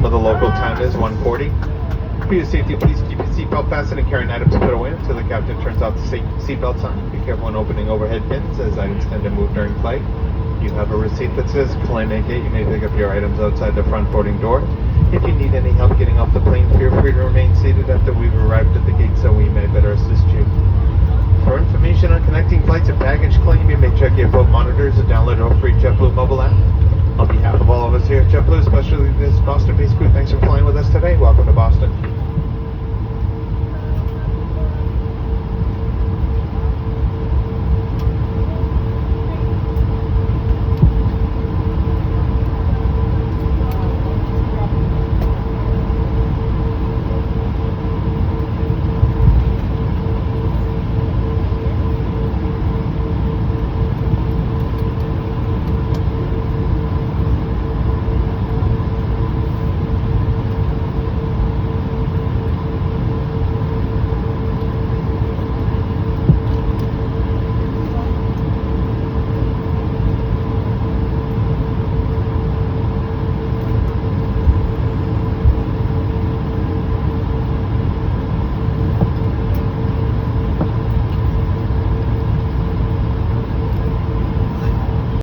of the local time is 1:40. For your safety, please keep your seatbelt fastened and carry items put away until the captain turns off the seatbelt sign. Be careful when opening overhead bins as items tend to move during flight. You have a receipt that says Plane Gate. You may pick up your items outside the front boarding door. If you need any help getting off the plane, feel free to remain seated after we've arrived at the gate so we may better assist you. For information on connecting flights and baggage claim, you may check your boat monitors or download our free JetBlue mobile app. On behalf of all of us here at JetBlue, especially this Boston-based crew, thanks for flying with us today. Welcome to Boston.